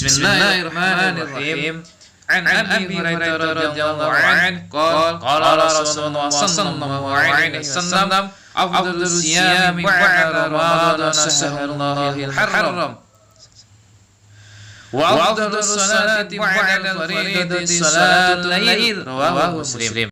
Bismillahirrahmanirrahim. An Abi Hurairah radhiyallahu anhu qala Rasulullah sallallahu alaihi wasallam afdhalus siyami ba'da Ramadan shahrullahil haram wa afdhalus salati ba'da al-fariidati salatul lail rawahu Muslim.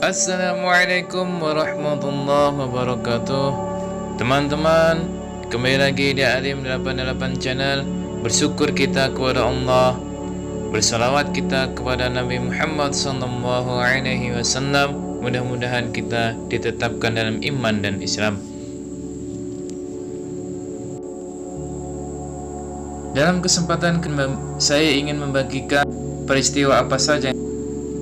Assalamualaikum warahmatullahi wabarakatuh. Teman-teman, kembali lagi di Alim 88 Channel. Bersyukur kita kepada Allah, bersalawat kita kepada Nabi Muhammad sallallahu alaihi wasallam. Mudah-mudahan kita ditetapkan dalam iman dan Islam. Dalam kesempatan saya ingin membagikan peristiwa apa saja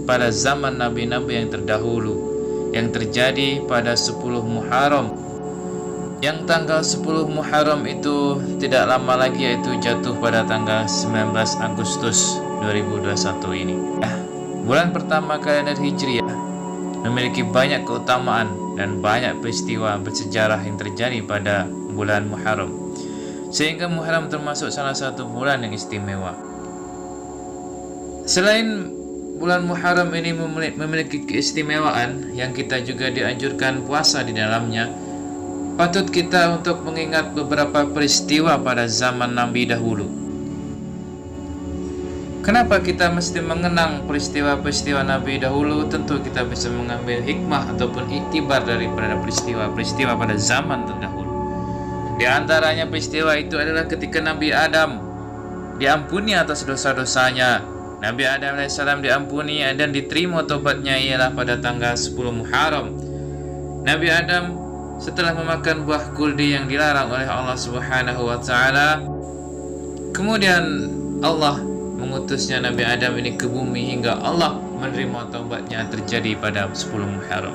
pada zaman nabi-nabi yang terdahulu yang terjadi pada 10 Muharram. Yang tanggal 10 Muharram itu tidak lama lagi, yaitu jatuh pada tanggal 19 Agustus 2021 ini. Bulan pertama kalender Hijriah memiliki banyak keutamaan dan banyak peristiwa bersejarah yang terjadi pada bulan Muharram, sehingga Muharram termasuk salah satu bulan yang istimewa. Selain bulan Muharram ini memiliki keistimewaan yang kita juga dianjurkan puasa di dalamnya, patut kita untuk mengingat beberapa peristiwa pada zaman Nabi dahulu. Kenapa kita mesti mengenang peristiwa-peristiwa Nabi dahulu? Tentu kita bisa mengambil hikmah ataupun iktibar daripada peristiwa-peristiwa pada zaman terdahulu. Di antaranya peristiwa itu adalah ketika Nabi Adam diampuni atas dosa-dosanya. Nabi Adam AS diampuni dan diterima tobatnya ialah pada tanggal 10 Muharram. Nabi Adam setelah memakan buah kuldi yang dilarang oleh Allah Subhanahu wa taala, kemudian Allah mengutusnya Nabi Adam ini ke bumi hingga Allah menerima taubatnya terjadi pada 10 Muharram.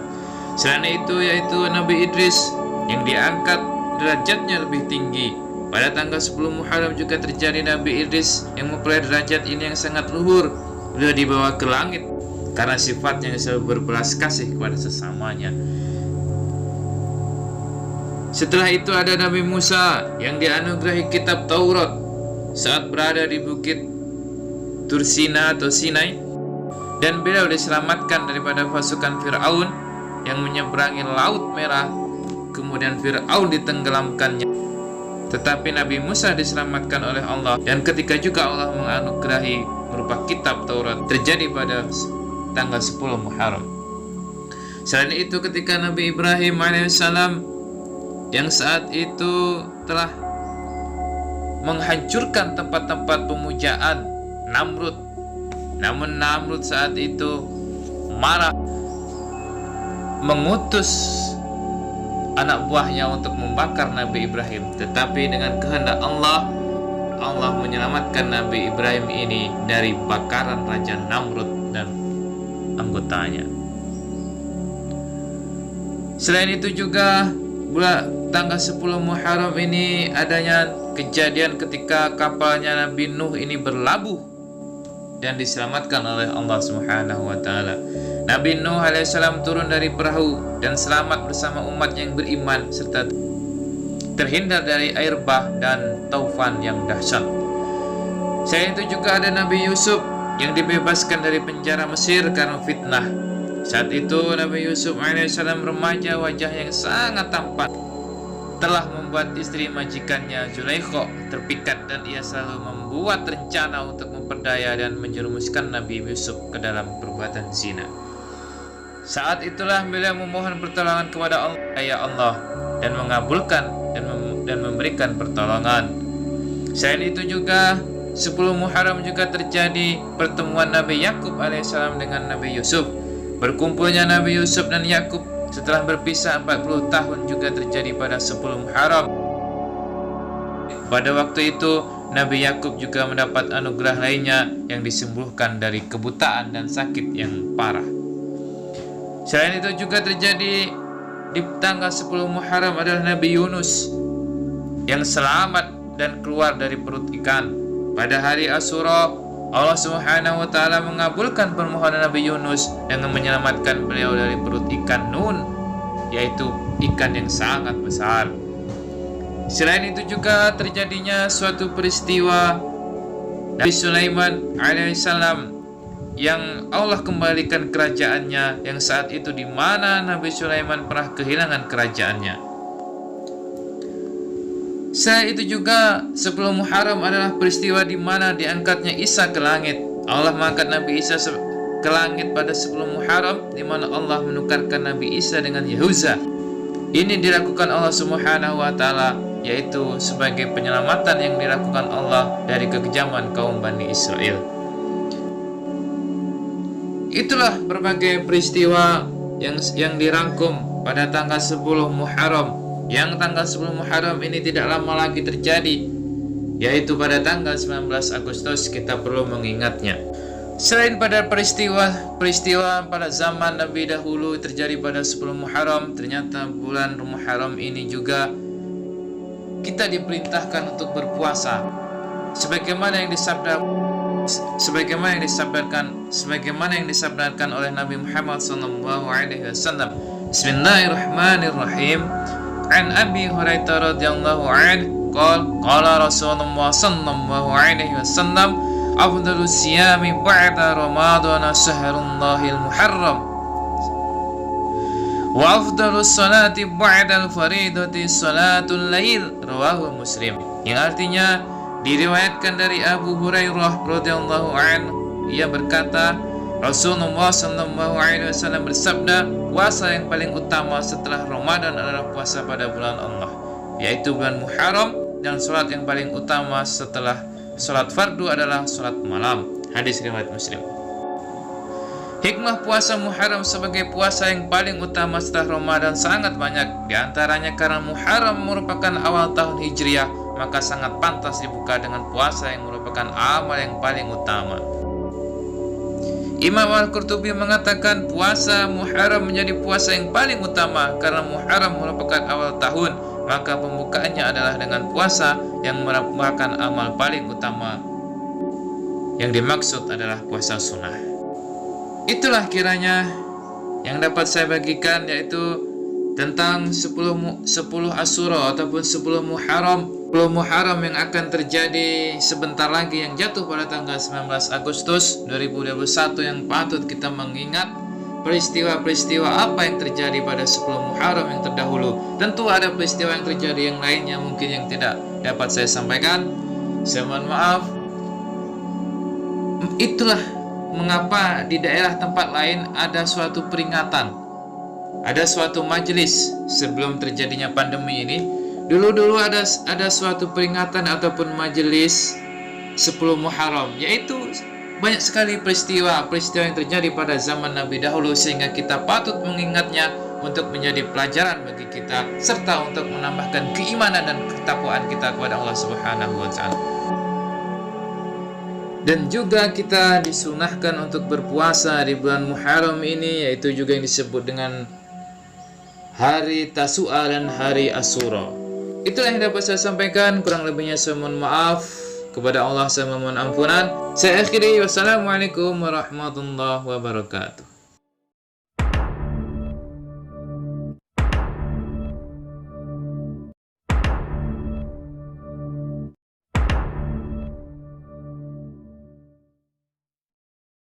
Selain itu yaitu Nabi Idris yang diangkat derajatnya lebih tinggi. Pada tanggal 10 Muharram juga terjadi Nabi Idris yang memperoleh derajat ini yang sangat luhur. Beliau dibawa ke langit karena sifatnya yang selalu berbelas kasih kepada sesamanya. Setelah itu ada Nabi Musa yang dianugerahi kitab Taurat saat berada di bukit Tursina atau Sinai, dan beliau diselamatkan daripada pasukan Fir'aun yang menyeberangi Laut Merah, kemudian Fir'aun ditenggelamkannya. Tetapi Nabi Musa diselamatkan oleh Allah, dan ketika juga Allah menganugerahi berupa kitab Taurat terjadi pada tanggal 10 Muharram. Selain itu ketika Nabi Ibrahim alaihissalam yang saat itu telah menghancurkan tempat-tempat pemujaan Namrud, namun Namrud saat itu marah, mengutus anak buahnya untuk membakar Nabi Ibrahim. Tetapi dengan kehendak Allah, Allah menyelamatkan Nabi Ibrahim ini dari bakaran Raja Namrud dan anggotanya. Selain itu juga tanggal 10 Muharram ini adanya kejadian ketika kapalnya Nabi Nuh ini berlabuh dan diselamatkan oleh Allah Subhanahu wa taala. Nabi Nuh alaihissalam turun dari perahu dan selamat bersama umat yang beriman serta terhindar dari air bah dan taufan yang dahsyat. Selain itu juga ada Nabi Yusuf yang dibebaskan dari penjara Mesir karena fitnah. Saat itu Nabi Yusuf alaihissalam remaja, wajah yang sangat tampan, telah membuat istri majikannya Zulaikha terpikat, dan ia selalu membuat rencana untuk memperdaya dan menjerumuskan Nabi Yusuf ke dalam perbuatan zina. Saat itulah beliau memohon pertolongan kepada Allah, ya Allah, dan mengabulkan dan memberikan pertolongan. Selain itu juga 10 Muharram juga terjadi pertemuan Nabi Yakub alaihissalam dengan Nabi Yusuf. Berkumpulnya Nabi Yusuf dan Yakub setelah berpisah 40 tahun juga terjadi pada 10 Muharram. Pada waktu itu Nabi Yakub juga mendapat anugerah lainnya yang disembuhkan dari kebutaan dan sakit yang parah. Selain itu juga terjadi di tanggal 10 Muharram adalah Nabi Yunus yang selamat dan keluar dari perut ikan. Pada hari Asyura Allah Subhanahu wa taala mengabulkan permohonan Nabi Yunus dengan menyelamatkan beliau dari perut ikan Nun, yaitu ikan yang sangat besar. Selain itu juga terjadinya suatu peristiwa Nabi Sulaiman alaihissalam yang Allah kembalikan kerajaannya, yang saat itu di mana Nabi Sulaiman pernah kehilangan kerajaannya. Selain itu juga 10 Muharram adalah peristiwa di mana diangkatnya Isa ke langit. Allah mengangkat Nabi Isa ke langit pada 10 Muharram, di mana Allah menukarkan Nabi Isa dengan Yahuza. Ini dilakukan Allah Subhanahu wa taala, yaitu sebagai penyelamatan yang dilakukan Allah dari kekejaman kaum Bani Israel. Itulah berbagai peristiwa yang dirangkum pada tanggal 10 Muharram. Yang tanggal 10 Muharram ini tidak lama lagi terjadi, yaitu pada tanggal 19 Agustus. Kita perlu mengingatnya. Selain pada peristiwa pada zaman Nabi dahulu terjadi pada 10 Muharram, ternyata bulan Muharram ini juga kita diperintahkan untuk berpuasa, sebagaimana yang disabdakan oleh Nabi Muhammad SAW. Bismillahirrahmanirrahim. An Abi Hurairah radhiyallahu anhu qala Rasulullah sallallahu alaihi wasallam, afdalus siyami ba'da Ramadan shahrullahil muharram wa afdalus salati ba'da al-faridati salatul lail, rawahu Muslim. Yang artinya diriwayatkan dari Abu Hurairah radhiyallahu anhu, ia berkata, Rasulullah SAW bersabda, puasa yang paling utama setelah Ramadan adalah puasa pada bulan Allah, yaitu bulan Muharram, dan sholat yang paling utama setelah sholat fardu adalah sholat malam. Hadis riwayat Muslim. Hikmah puasa Muharram sebagai puasa yang paling utama setelah Ramadan sangat banyak. Di antaranya karena Muharram merupakan awal tahun Hijriah, maka sangat pantas dibuka dengan puasa yang merupakan amal yang paling utama. Imam Al-Qurtubi mengatakan puasa Muharram menjadi puasa yang paling utama karena Muharram merupakan awal tahun, maka pembukaannya adalah dengan puasa yang merupakan amal paling utama. Yang dimaksud adalah puasa sunnah. Itulah kiranya yang dapat saya bagikan, yaitu tentang 10 Asyura ataupun 10 Muharram yang akan terjadi sebentar lagi, yang jatuh pada tanggal 19 Agustus 2021, yang patut kita mengingat peristiwa-peristiwa apa yang terjadi pada 10 Muharram yang terdahulu. Tentu ada peristiwa yang terjadi yang lainnya mungkin yang tidak dapat saya sampaikan. Saya mohon maaf. Itulah mengapa di daerah tempat lain ada suatu peringatan, ada suatu majelis sebelum terjadinya pandemi ini. Dulu ada suatu peringatan ataupun majelis 10 Muharram, yaitu banyak sekali peristiwa yang terjadi pada zaman Nabi dahulu, sehingga kita patut mengingatnya untuk menjadi pelajaran bagi kita, serta untuk menambahkan keimanan dan ketakwaan kita kepada Allah Subhanahu wa taala. Dan juga kita disunahkan untuk berpuasa di bulan Muharram ini, yaitu juga yang disebut dengan hari Tasu'a dan hari Asyura. Itulah yang dapat saya sampaikan, kurang lebihnya saya mohon maaf. Kepada Allah saya memohon ampunan. Saya akhiri, wassalamualaikum warahmatullahi wabarakatuh.